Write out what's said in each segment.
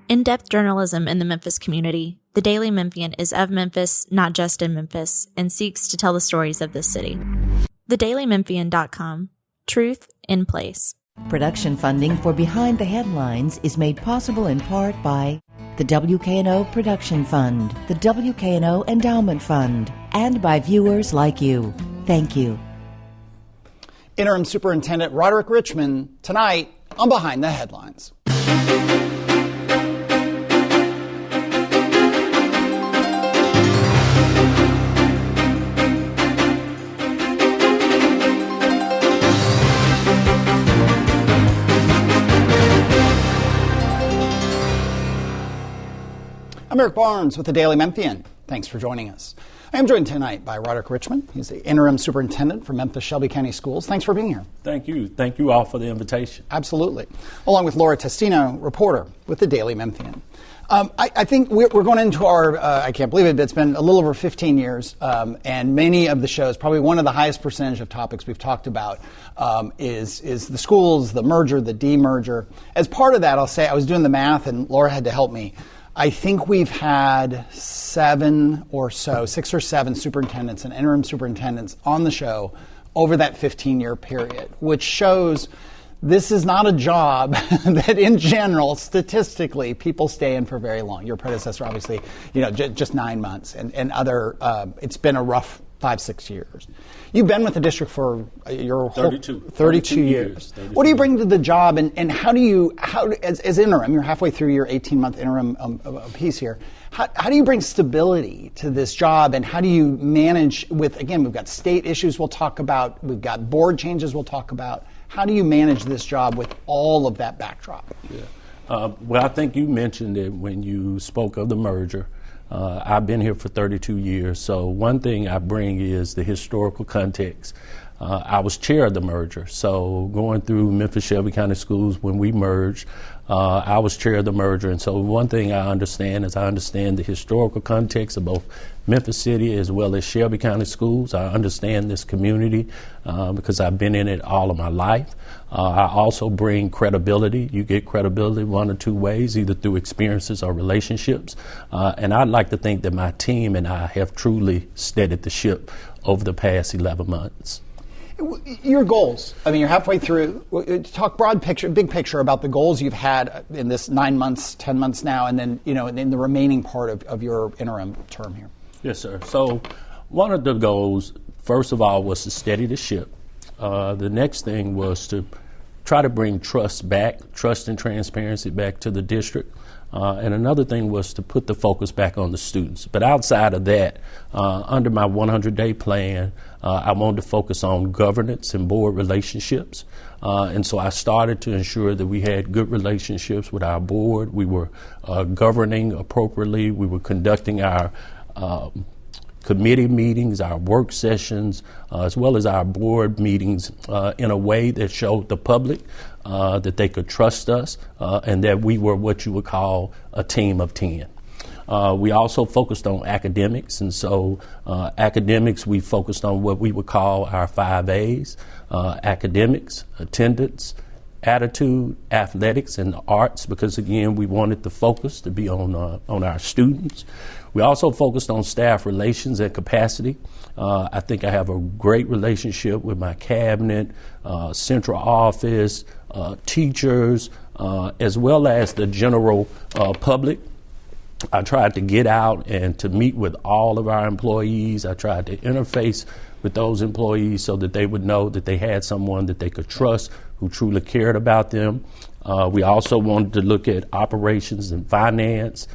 In-depth journalism in the Memphis community, the Daily Memphian is of Memphis, not just in Memphis, and seeks to tell the stories of this city. TheDailyMemphian.com. Truth in place. Production funding for Behind the Headlines is made possible in part by the WKNO Production Fund, the WKNO Endowment Fund, and by viewers like you. Thank you. Interim Superintendent Roderick Richmond tonight on Behind the Headlines. I'm Eric Barnes with the Daily Memphian. Thanks for joining us. I am joined tonight by Roderick Richmond. He's the interim superintendent for Memphis-Shelby County Schools. Thanks for being here. Thank you. Thank you all for the invitation. Absolutely. Along with Laura Testino, reporter with the Daily Memphian. I think we're going into our, I can't believe it, but it's been a little over 15 years, and many of the shows, probably one of the highest percentage of topics we've talked about is the schools, the merger, the demerger. As part of that, I'll say I was doing the math, and Laura had to help me. I think we've had 6 or 7 superintendents and interim superintendents on the show over that 15-year period, which shows this is not a job that in general, statistically, people stay in for very long. Your predecessor, obviously, just 9 months, and other, it's been a rough 5-6 years. You've been with the district for your whole 32 years. What do you bring to the job, and how as interim, you're halfway through your 18-month interim piece here, how do you bring stability to this job, and how do you manage with, again, we've got state issues we'll talk about, we've got board changes we'll talk about. How do you manage this job with all of that backdrop? Yeah. Well, I think you mentioned it when you spoke of the merger. I've been here for 32 years, so one thing I bring is the historical context. I was chair of the merger, so going through Memphis-Shelby County Schools when we merged, I was chair of the merger, and so one thing I understand is I understand the historical context of both Memphis City as well as Shelby County Schools. I understand this community because I've been in it all of my life. I also bring credibility. You get credibility one or two ways, either through experiences or relationships. And I'd like to think that my team and I have truly steadied the ship over the past 11 months. Your goals. I mean, you're halfway through. Talk broad picture, big picture about the goals you've had in this 9 months, 10 months now, and then, in the remaining part of your interim term here. Yes, sir. So one of the goals, first of all, was to steady the ship. The next thing was to try to bring trust and transparency back to the district. And another thing was to put the focus back on the students. But outside of that, under my 100-day plan, I wanted to focus on governance and board relationships. And so I started to ensure that we had good relationships with our board. We were governing appropriately. We were conducting our committee meetings, our work sessions, as well as our board meetings in a way that showed the public that they could trust us and that we were what you would call a team of 10. We also focused on academics, and so academics, we focused on what we would call our 5 A's, academics, attendance, attitude, athletics, and arts, because again, we wanted the focus to be on our students. We also focused on staff relations and capacity. I think I have a great relationship with my cabinet, central office, teachers, as well as the general public. I tried to get out and to meet with all of our employees. I tried to interface with those employees so that they would know that they had someone that they could trust who truly cared about them. We also wanted to look at operations and finance,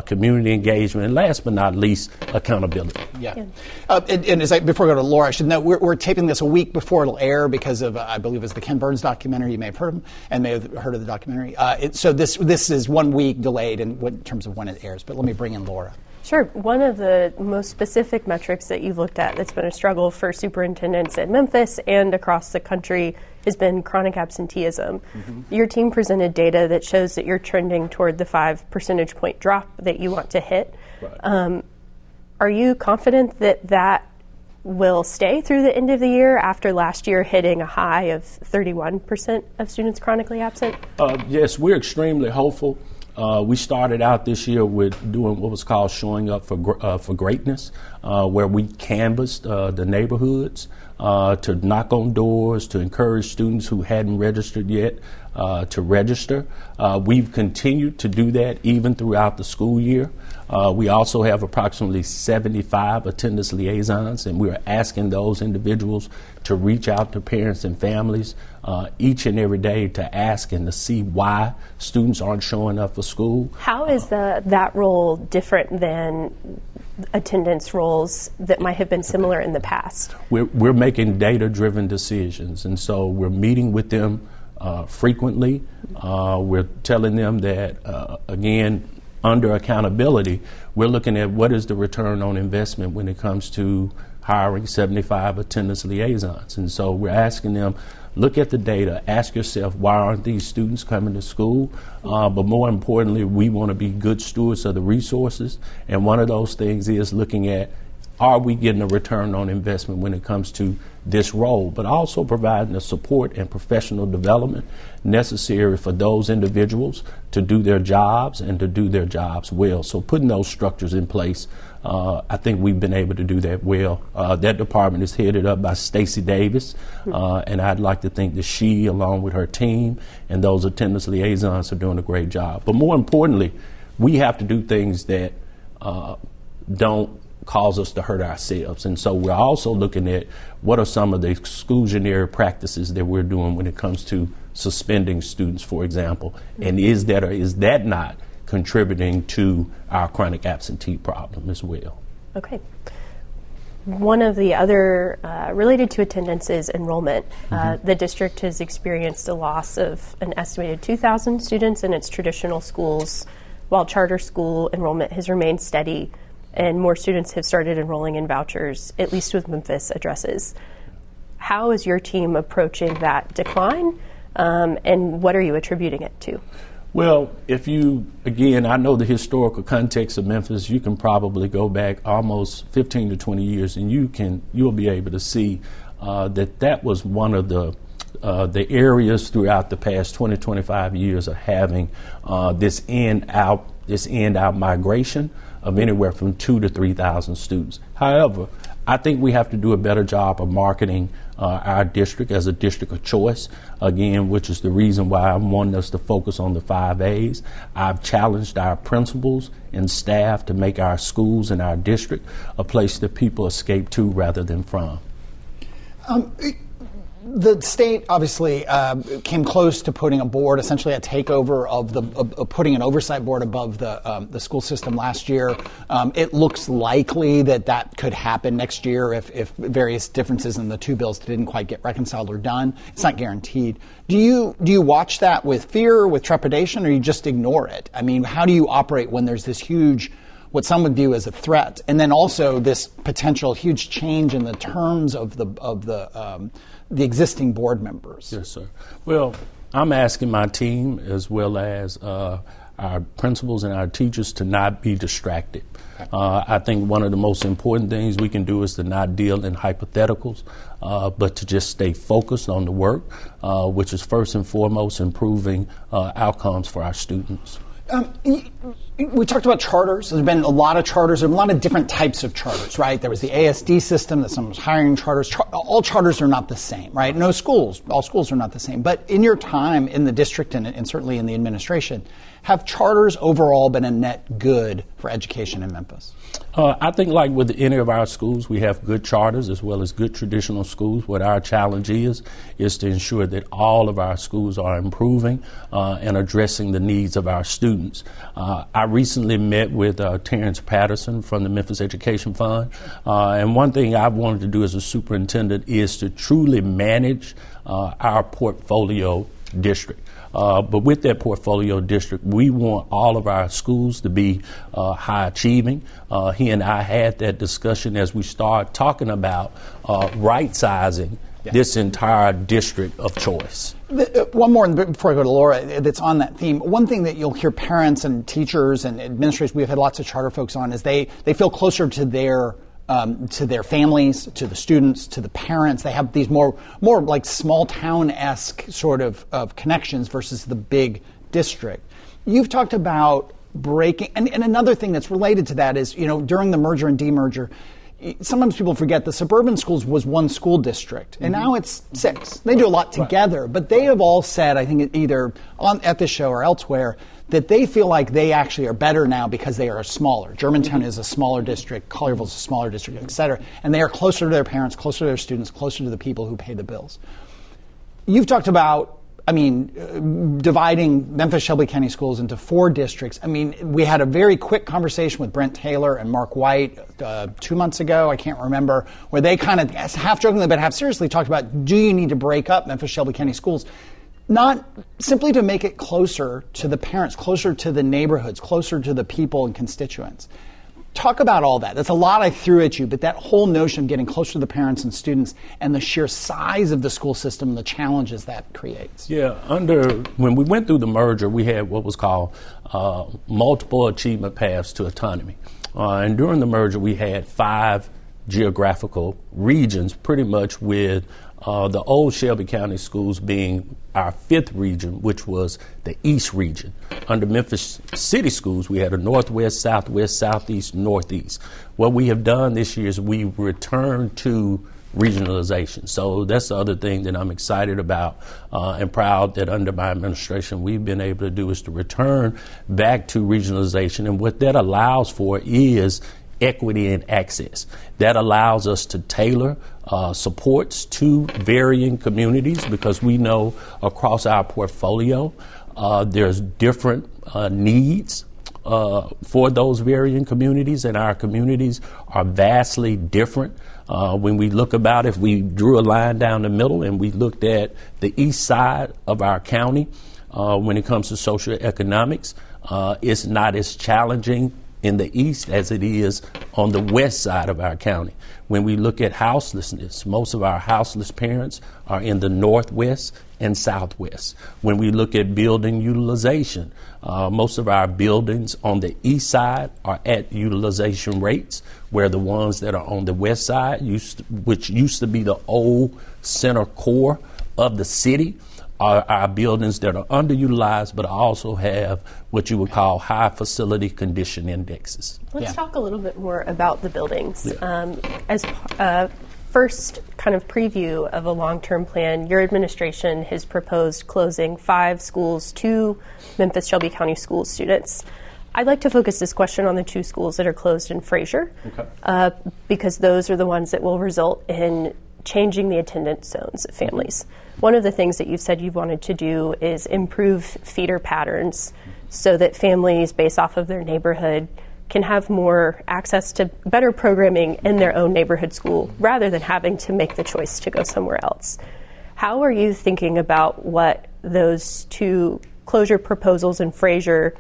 community engagement, and last but not least, accountability. Before I go to Laura, I should note we're taping this a week before it'll air because of, I believe it's the Ken Burns documentary. You may have heard of him and may have heard of the documentary. So this is 1 week delayed in terms of when it airs. But let me bring in Laura. Sure. One of the most specific metrics that you've looked at that's been a struggle for superintendents in Memphis and across the country has been chronic absenteeism. Mm-hmm. Your team presented data that shows that you're trending toward the 5 percentage point drop that you want to hit. Right. Are you confident that will stay through the end of the year after last year hitting a high of 31% of students chronically absent? Yes, we're extremely hopeful. We started out this year with doing what was called Showing Up for Greatness, where we canvassed the neighborhoods to knock on doors, to encourage students who hadn't registered yet to register. We've continued to do that even throughout the school year. We also have approximately 75 attendance liaisons, and we're asking those individuals to reach out to parents and families each and every day to ask and to see why students aren't showing up for school. How is that role different than attendance roles that might have been similar in the past? We're making data-driven decisions, and so we're meeting with them frequently. We're telling them that, again, under accountability, we're looking at what is the return on investment when it comes to hiring 75 attendance liaisons. And so we're asking them, look at the data, ask yourself, why aren't these students coming to school? But more importantly, we want to be good stewards of the resources. And one of those things is looking at, are we getting a return on investment when it comes to this role, but also providing the support and professional development necessary for those individuals to do their jobs and to do their jobs well. So putting those structures in place, I think we've been able to do that well. That department is headed up by Stacey Davis, and I'd like to think that she, along with her team and those attendance liaisons, are doing a great job. But more importantly, we have to do things that don't cause us to hurt ourselves. And so we're also looking at what are some of the exclusionary practices that we're doing when it comes to suspending students, for example, and is that or is that not contributing to our chronic absentee problem as well. Okay. One of the other related to attendance is enrollment. The district has experienced a loss of an estimated 2,000 students in its traditional schools, while charter school enrollment has remained steady and more students have started enrolling in vouchers, at least with Memphis addresses. How is your team approaching that decline, and what are you attributing it to? Well, I know the historical context of Memphis. You can probably go back almost 15 to 20 years, and you'll be able to see that was one of the areas throughout the past 20, 25 years of having this end-out migration of anywhere from 2,000 to 3,000 students. However, I think we have to do a better job of marketing our district as a district of choice, again, which is the reason why I'm wanting us to focus on the 5 A's. I've challenged our principals and staff to make our schools and our district a place that people escape to rather than from. The state obviously came close to putting a board, essentially a takeover of putting an oversight board above the school system last year. It looks likely that could happen next year if various differences in the two bills didn't quite get reconciled or done. It's not guaranteed. Do you watch that with fear, with trepidation, or you just ignore it? I mean, how do you operate when there's this huge, what some would view as a threat, and then also this potential huge change in the terms of the existing board members? Yes, sir. Well, I'm asking my team as well as our principals and our teachers to not be distracted. I think one of the most important things we can do is to not deal in hypotheticals, but to just stay focused on the work, which is first and foremost improving outcomes for our students. We talked about charters. There's been a lot of charters. There are a lot of different types of charters, right? There was the ASD system that someone was hiring charters. All charters are not the same, right? All schools are not the same. But in your time in the district and certainly in the administration, have charters overall been a net good for education in Memphis? I think like with any of our schools, we have good charters as well as good traditional schools. What our challenge is to ensure that all of our schools are improving and addressing the needs of our students. I recently met with Terrence Patterson from the Memphis Education Fund, and one thing I've wanted to do as a superintendent is to truly manage our portfolio district. But with that portfolio district, we want all of our schools to be high achieving. He and I had that discussion as we start talking about right sizing this entire district of choice. One more before I go to Laura that's on that theme. One thing that you'll hear parents and teachers and administrators, we've had lots of charter folks on, is they feel closer to their families, to the students, to the parents. They have these more like small town-esque sort of connections versus the big district. You've talked about breaking, and another thing that's related to that is, during the merger and demerger, sometimes people forget the suburban schools was one school district, and now it's 6. They do a lot together, but they have all said, I think either at this show or elsewhere, that they feel like they actually are better now because they are smaller. Germantown is a smaller district, Collierville is a smaller district, et cetera, and they are closer to their parents, closer to their students, closer to the people who pay the bills. You've talked about, dividing Memphis-Shelby County Schools into 4 districts. We had a very quick conversation with Brent Taylor and Mark White 2 months ago, I can't remember, where they kind of half jokingly but half seriously talked about, do you need to break up Memphis-Shelby County Schools? Not simply to make it closer to the parents, closer to the neighborhoods, closer to the people and constituents. Talk about all that. That's a lot I threw at you, but that whole notion of getting closer to the parents and students and the sheer size of the school system, the challenges that creates. Yeah, when we went through the merger, we had what was called multiple achievement paths to autonomy. And during the merger, we had 5 geographical regions, pretty much with the old Shelby County Schools being our 5th region, which was the East region. Under Memphis City Schools, we had a Northwest, Southwest, Southeast, Northeast. What we have done this year is we returned to regionalization. So that's the other thing that I'm excited about and proud that under my administration we've been able to do is to return back to regionalization. And what that allows for is equity and access. That allows us to tailor supports to varying communities, because we know across our portfolio there's different needs for those varying communities, and our communities are vastly different. When we look about, if we drew a line down the middle and we looked at the east side of our county, when it comes to socioeconomics, it's not as challenging in the east as it is on the west side of our county. When we look at houselessness, most of our houseless parents are in the northwest and southwest. When we look at building utilization, most of our buildings on the east side are at utilization rates, where the ones that are on the west side, which used to be the old center core of the city, are our buildings that are underutilized, but also have what you would call high facility condition indexes. Let's talk a little bit more about the buildings. As first kind of preview of a long-term plan, your administration has proposed closing 5 schools to Memphis-Shelby County Schools students. I'd like to focus this question on the 2 schools that are closed in Fraser, because those are the ones that will result in changing the attendance zones of families. One of the things that you've said you've wanted to do is improve feeder patterns so that families, based off of their neighborhood, can have more access to better programming in their own neighborhood school rather than having to make the choice to go somewhere else. How are you thinking about what those 2 closure proposals in Fraser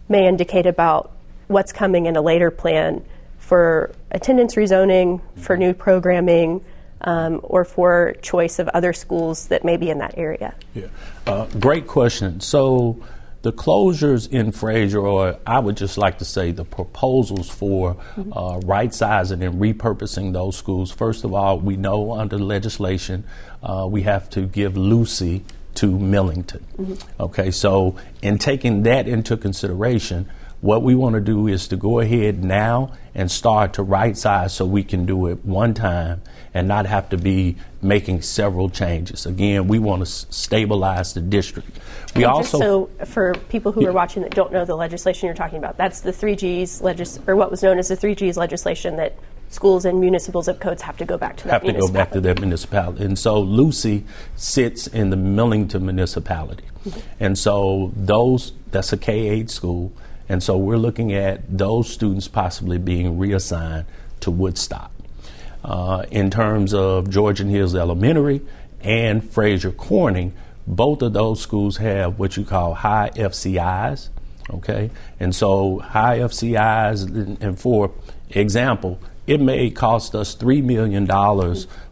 may indicate about what's coming in a later plan for attendance rezoning, for new programming, or for choice of other schools that may be in that area? Great question. So the closures in Fraser, or I would just like to say the proposals for right sizing and repurposing those schools. First of all, we know under legislation we have to give Lucy to Millington. Okay, so in taking that into consideration, what we want to do is to go ahead now and start to right size so we can do it one time and not have to be making several changes. Again, we want to stabilize the district. We and also, just so for people who are watching that don't know the legislation you're talking about, that's the 3Gs or what was known as the 3Gs legislation that schools and municipal zip codes have to go back to that municipality. Have to go back to that municipality. And so Lucy sits in the Millington municipality. And so that's a K-8 school. And so we're looking at those students possibly being reassigned to Woodstock. In terms of Georgian Hills Elementary and Fraser Corning, both of those schools have what you call high FCIs, okay? And so high FCIs, and for example, it may cost us $3 million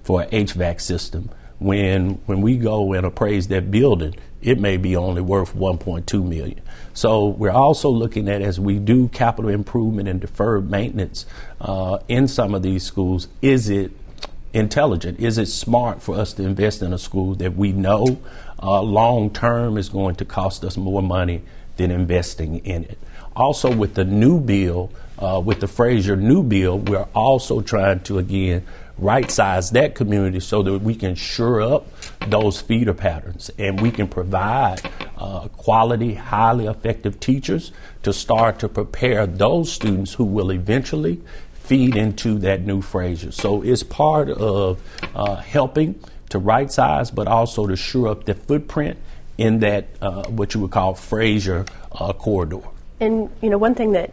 for an HVAC system. When we go and appraise that building, it may be only worth $1.2 million. So we're also looking at, as we do capital improvement and deferred maintenance in some of these schools, is it intelligent? Is it smart for us to invest in a school that we know long term is going to cost us more money than investing in it. Also, with the new bill, with the Frazier new bill, we're also trying to, again, right-size that community so that we can shore up those feeder patterns and we can provide quality, highly effective teachers to start to prepare those students who will eventually feed into that new Frazier. So it's part of helping to right-size, but also to shore up the footprint in that what you would call Frazier corridor. And one thing that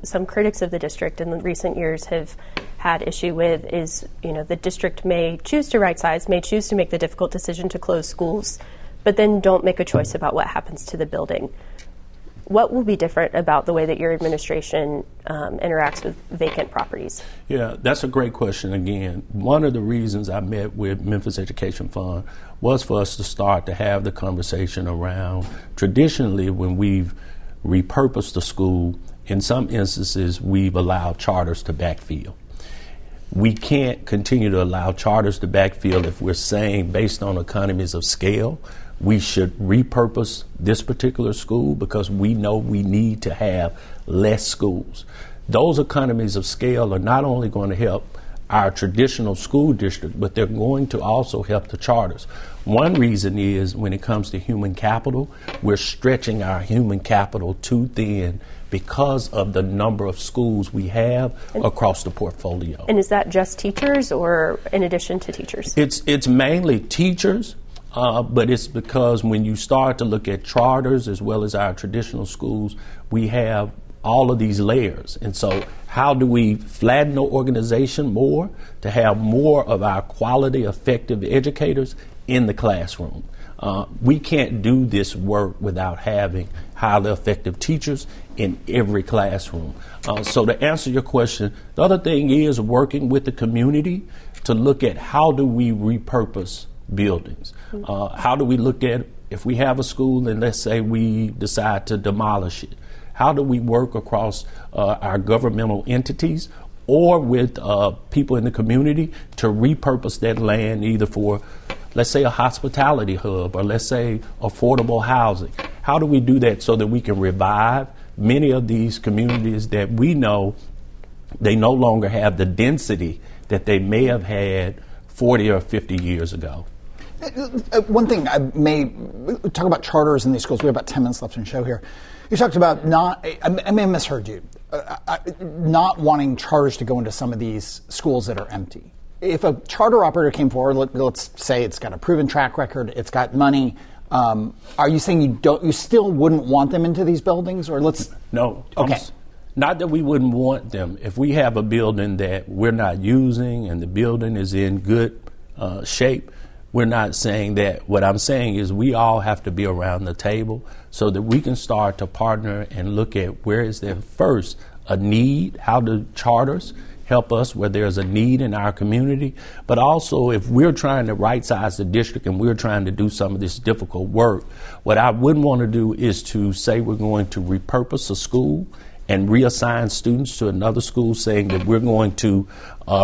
some critics of the district in the recent years have had issue with is, the district may choose to right size, may choose to make the difficult decision to close schools, but then don't make a choice about what happens to the building. What will be different about the way that your administration interacts with vacant properties? Yeah, that's a great question. Again, one of the reasons I met with Memphis Education Fund was for us to start to have the conversation around, traditionally when we've repurposed the school, in some instances we've allowed charters to backfill. We can't continue to allow charters to backfill if we're saying, based on economies of scale, we should repurpose this particular school because we know we need to have less schools. Those economies of scale are not only going to help our traditional school district, but they're going to also help the charters. One reason is when it comes to human capital, we're stretching our human capital too thin because of the number of schools we have across the portfolio. And is that just teachers or in addition to teachers? It's mainly teachers, but it's because when you start to look at charters as well as our traditional schools, we have all of these layers. And so how do we flatten the organization more to have more of our quality, effective educators in the classroom? We can't do this work without having highly effective teachers in every classroom. So to answer your question, the other thing is working with the community to look at how do we repurpose buildings? How do we look at if we have a school and let's say we decide to demolish it? How do we work across our governmental entities or with people in the community to repurpose that land either for, let's say, a hospitality hub or let's say affordable housing? How do we do that so that we can revive many of these communities that we know they no longer have the density that they may have had 40 or 50 years ago? One thing I may talk about charters in these schools. We have about 10 minutes left in the show here. You talked about I may have misheard you, not wanting charters to go into some of these schools that are empty. If a charter operator came forward, let's say it's got a proven track record, it's got money, are you saying you still wouldn't want them into these buildings, or No. Okay. Not that we wouldn't want them. If we have a building that we're not using and the building is in good shape, we're not saying that. What I'm saying is we all have to be around the table so that we can start to partner and look at where is there first a need, how do charters help us where there's a need in our community, but also if we're trying to right-size the district and we're trying to do some of this difficult work, what I wouldn't want to do is to say we're going to repurpose a school and reassign students to another school saying that we're going to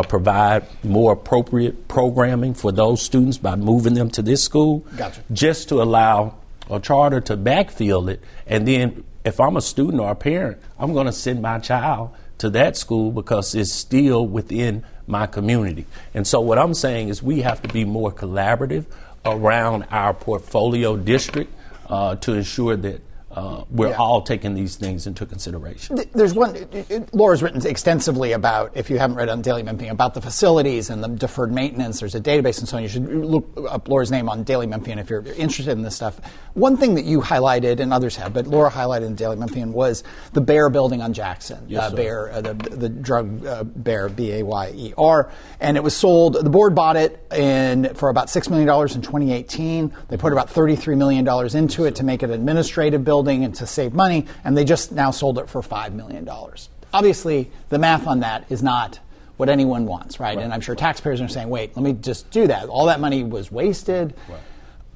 provide more appropriate programming for those students by moving them to this school. Gotcha. Just to allow a charter to backfill it. And then if I'm a student or a parent, I'm going to send my child to that school because it's still within my community. And so what I'm saying is we have to be more collaborative around our portfolio district to ensure that we're all taking these things into consideration. There's one, Laura's written extensively about, if you haven't read on Daily Memphian, about the facilities and the deferred maintenance. There's a database and so on. You should look up Laura's name on Daily Memphian if you're interested in this stuff. One thing that you highlighted, and others have, but Laura highlighted in Daily Memphian, was the Bayer building on Jackson. Yes, Bayer, the drug Bayer, Bayer, and it was sold. The board bought it for about $6 million in 2018. They put about $33 million into it to make it an administrative building and to save money, and they just now sold it for $5 million. Obviously, the math on that is not what anyone wants, right? And I'm sure taxpayers are saying, wait, let me just do that. All that money was wasted. Right.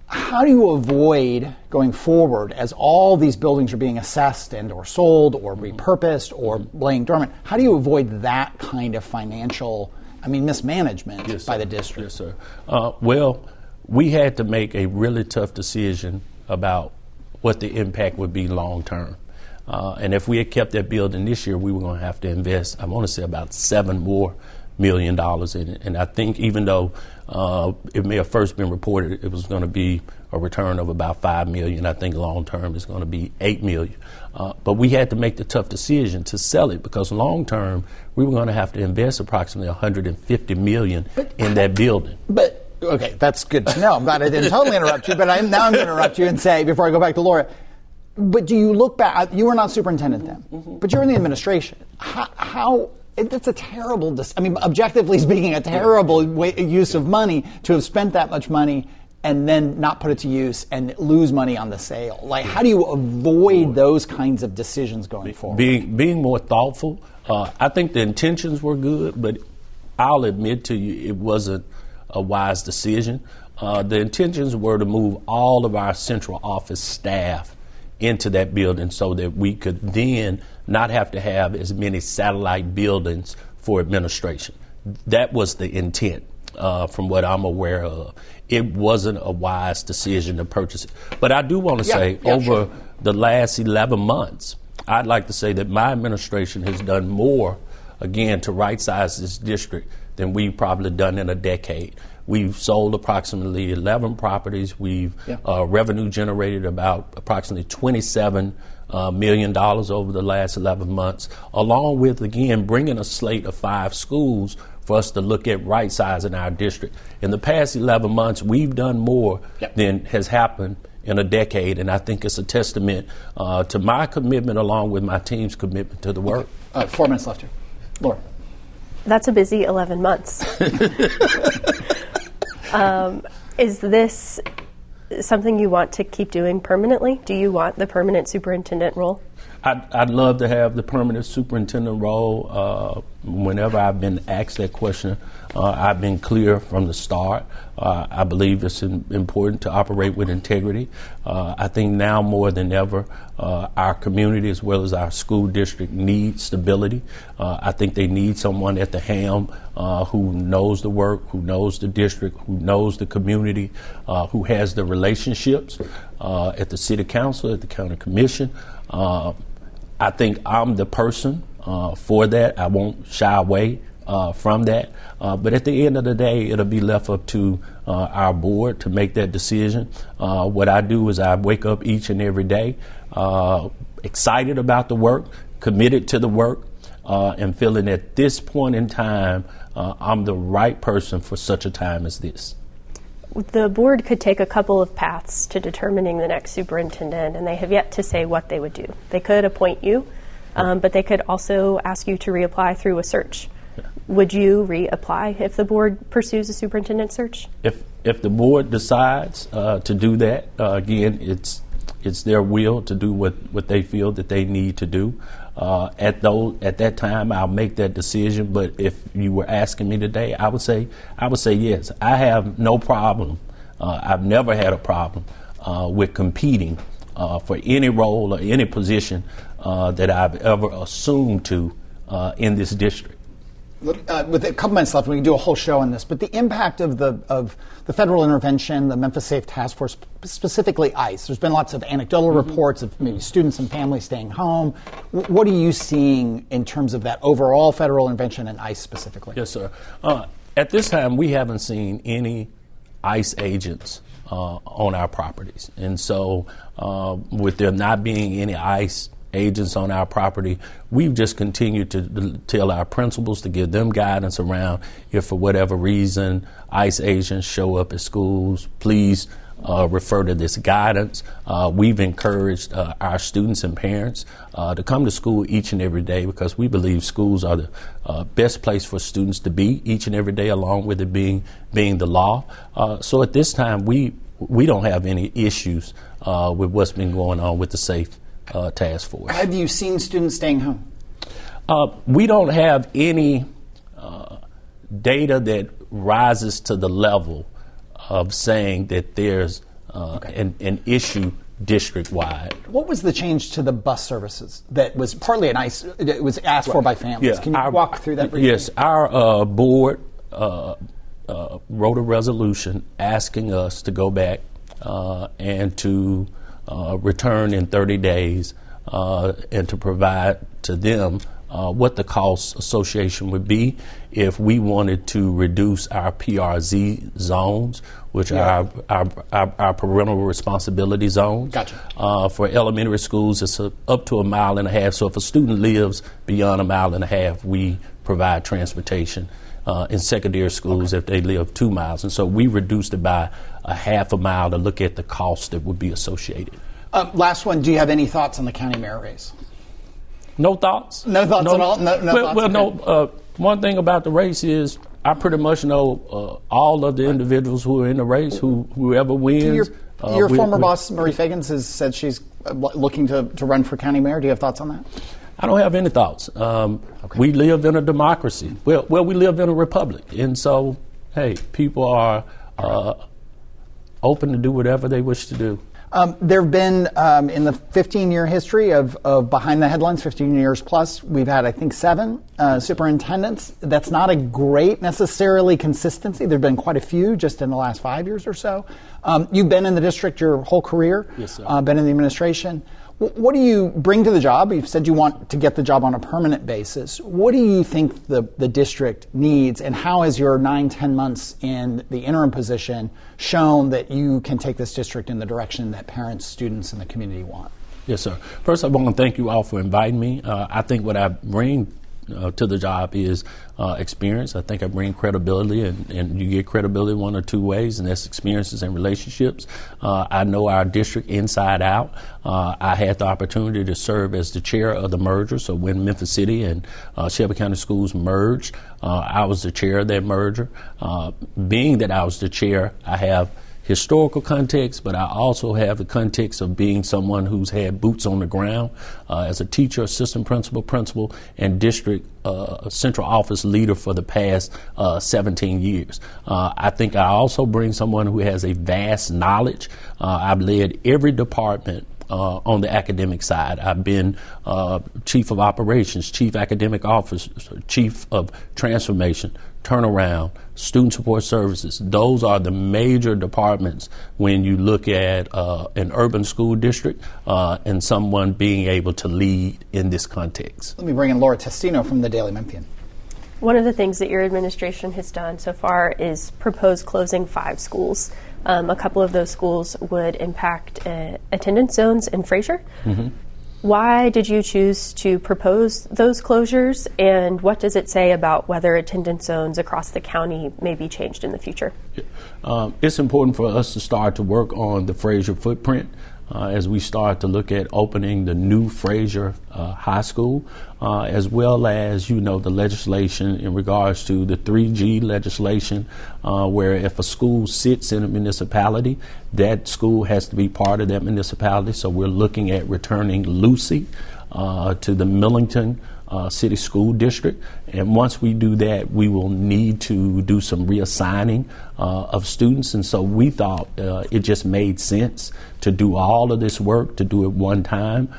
How do you avoid going forward as all these buildings are being assessed and or sold or repurposed or laying dormant? How do you avoid that kind of financial, mismanagement by the district? Yes, sir. Well, we had to make a really tough decision about what the impact would be long term. And if we had kept that building this year, we were going to have to invest, I want to say, about $7 million more in it. And I think even though it may have first been reported it was going to be a return of about $5 million, I think long term is going to be $8 million. But we had to make the tough decision to sell it because long term we were going to have to invest approximately $150 million in that building. But okay, that's good to know. I'm glad I didn't totally interrupt you, but I'm going to interrupt you and say, before I go back to Laura, but do you look back, you were not superintendent then, but you're in the administration. How that's a terrible, objectively speaking, a terrible use of money to have spent that much money and then not put it to use and lose money on the sale. Like, how do you avoid those kinds of decisions going forward? Being more thoughtful. I think the intentions were good, but I'll admit to you it wasn't a wise decision. The intentions were to move all of our central office staff into that building so that we could then not have to have as many satellite buildings for administration. That was the intent, from what I'm aware of. It wasn't a wise decision to purchase it. But I do want to say, over the last 11 months, I'd like to say that my administration has done more, again, to right-size this district than we've probably done in a decade. We've sold approximately 11 properties. We've revenue generated about approximately $27 million over the last 11 months, along with, again, bringing a slate of 5 schools for us to look at right-sizing our district. In the past 11 months, we've done more than has happened in a decade, and I think it's a testament to my commitment along with my team's commitment to the work. 4 minutes left here. Laura. That's a busy 11 months. Is this something you want to keep doing permanently? Do you want the permanent superintendent role? I'd love to have the permanent superintendent role. Whenever I've been asked that question, I've been clear from the start. I believe it's important to operate with integrity. I think now more than ever, our community as well as our school district need stability. I think they need someone at the helm who knows the work, who knows the district, who knows the community, who has the relationships at the city council, at the county commission. I think I'm the person for that. I won't shy away from that. But at the end of the day, it'll be left up to our board to make that decision. What I do is I wake up each and every day excited about the work, committed to the work, and feeling at this point in time I'm the right person for such a time as this. The board could take a couple of paths to determining the next superintendent, and they have yet to say what they would do. They could appoint you, but they could also ask you to reapply through a search. Would you reapply if the board pursues a superintendent search? If the board decides to do that, again, it's their will to do what they feel that they need to do. At that time, I'll make that decision. But if you were asking me today, I would say yes. I have no problem. I've never had a problem with competing for any role or any position that I've ever assumed to in this district. With a couple minutes left, we can do a whole show on this. But the impact of the federal intervention, the Memphis Safe Task Force, specifically ICE. There's been lots of anecdotal reports of maybe students and families staying home. What are you seeing in terms of that overall federal intervention and ICE specifically? Yes, sir. At this time, we haven't seen any ICE agents on our properties, and so with there not being any ICE agents on our property, we've just continued to tell our principals to give them guidance around if for whatever reason ICE agents show up at schools, please refer to this guidance. We've encouraged our students and parents to come to school each and every day because we believe schools are the best place for students to be each and every day, along with it being the law. So at this time, we don't have any issues with what's been going on with the Safe Task Force. Have you seen students staying home? We don't have any data that rises to the level of saying that there's an issue district-wide. What was the change to the bus services that was partly it was asked for by families? Yeah, Can you walk through that briefly? Yes, our board wrote a resolution asking us to go back and to return in 30 days and to provide to them what the cost association would be if we wanted to reduce our PRZ zones, which are our parental responsibility zones. Gotcha. For elementary schools, it's up to 1.5 miles. So if a student lives beyond 1.5 miles, we provide transportation. In secondary schools, if they live 2 miles. And so we reduced it by 0.5 mile to look at the cost that would be associated. Last one, do you have any thoughts on the county mayor race? No thoughts. No thoughts at all? No thoughts? Well, no. One thing about the race is I pretty much know all of the individuals who are in the race, whoever wins. Your former boss, Marie Fagans, has said she's looking to run for county mayor. Do you have thoughts on that? I don't have any thoughts. We live in a democracy. Well, we live in a republic. And so, hey, people are open to do whatever they wish to do. There have been, in the 15-year history of Behind the Headlines, 15 years plus, we've had, I think, 7 superintendents. That's not a great, necessarily, consistency. There have been quite a few just in the last 5 years or so. You've been in the district your whole career. Yes, sir. Been in the administration. What do you bring to the job? You've said you want to get the job on a permanent basis. What do you think the district needs, and how has your 9-10 months in the interim position shown that you can take this district in the direction that parents, students, and the community want? Yes, sir. First, I want to thank you all for inviting me. I think what I bring to the job is experience. I think I bring credibility, and you get credibility one or two ways, and that's experiences and relationships. I know our district inside out. I had the opportunity to serve as the chair of the merger. So when Memphis City and Shelby County Schools merged, I was the chair of that merger. Being that I was the chair, I have historical context, but I also have the context of being someone who's had boots on the ground as a teacher, assistant principal, and district central office leader for the past 17 years. I think I also bring someone who has a vast knowledge. I've led every department on the academic side. I've been chief of operations, chief academic officer, chief of transformation, turnaround, student support services. Those are the major departments when you look at an urban school district and someone being able to lead in this context. Let me bring in Laura Testino from the Daily Memphian. One of the things that your administration has done so far is propose closing 5 schools. A couple of those schools would impact attendance zones in Fraser. Mm-hmm. Why did you choose to propose those closures, and what does it say about whether attendance zones across the county may be changed in the future? It's important for us to start to work on the Fraser footprint as we start to look at opening the new Fraser High School, as well as, the legislation in regards to the 3G legislation, where if a school sits in a municipality, that school has to be part of that municipality. So we're looking at returning Lucy to the Millington City School District. And once we do that, we will need to do some reassigning of students. And so we thought it just made sense to do all of this work, to do it one time,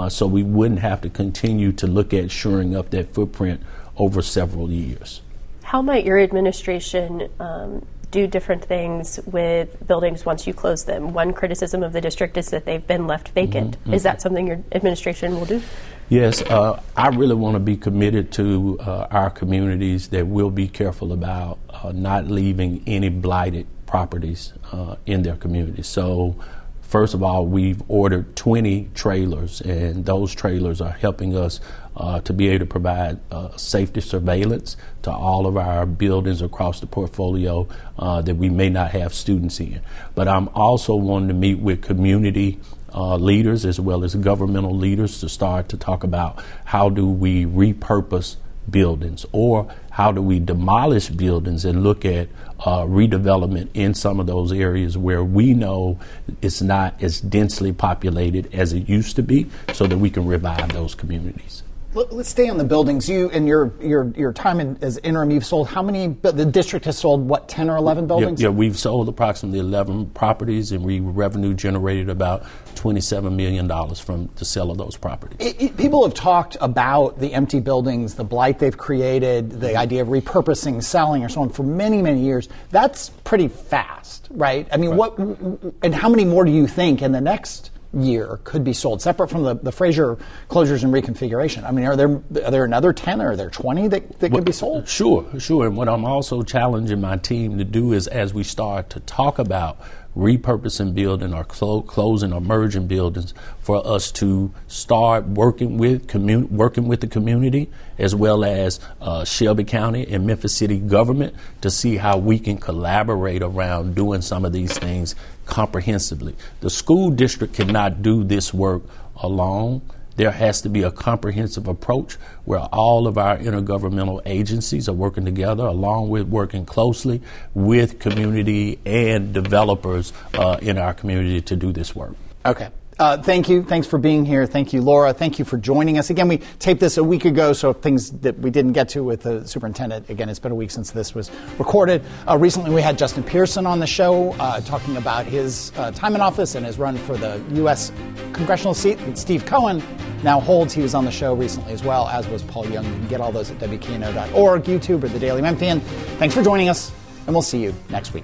so we wouldn't have to continue to look at shoring up that footprint over several years. How might your administration do different things with buildings once you close them? One criticism of the district is that they've been left vacant. Mm-hmm. Is that something your administration will do? Yes, I really want to be committed to our communities, that we'll be careful about not leaving any blighted properties in their communities. So first of all, we've ordered 20 trailers, and those trailers are helping us to be able to provide safety surveillance to all of our buildings across the portfolio that we may not have students in. But I'm also wanting to meet with community leaders as well as governmental leaders to start to talk about how do we repurpose buildings, or how do we demolish buildings and look at redevelopment in some of those areas where we know it's not as densely populated as it used to be, so that we can revive those communities. Let's stay on the buildings. You, in your time as interim, you've sold how many? The district has sold, what, 10 or 11 buildings? Yeah, we've sold approximately 11 properties, and we revenue generated about $27 million from the sale of those properties. People have talked about the empty buildings, the blight they've created, the idea of repurposing, selling, or so on for many, many years. That's pretty fast, right? I mean, right. And how many more do you think in the next year could be sold, separate from the Fraser closures and reconfiguration? I mean, are there another 10 or are there 20 that could be sold? Sure. And what I'm also challenging my team to do is, as we start to talk about repurposing building or closing or merging buildings, for us to start working with the community as well as Shelby County and Memphis City government to see how we can collaborate around doing some of these things comprehensively. The school district cannot do this work alone. There has to be a comprehensive approach where all of our intergovernmental agencies are working together, along with working closely with community and developers in our community to do this work. Okay. Thank you. Thanks for being here. Thank you, Laura. Thank you for joining us. Again, we taped this a week ago, so things that we didn't get to with the superintendent, again, it's been a week since this was recorded. Recently, we had Justin Pearson on the show talking about his time in office and his run for the U.S. congressional seat that Steve Cohen now holds. He was on the show recently as well, as was Paul Young. You can get all those at WKNO.org, YouTube, or The Daily Memphian. Thanks for joining us, and we'll see you next week.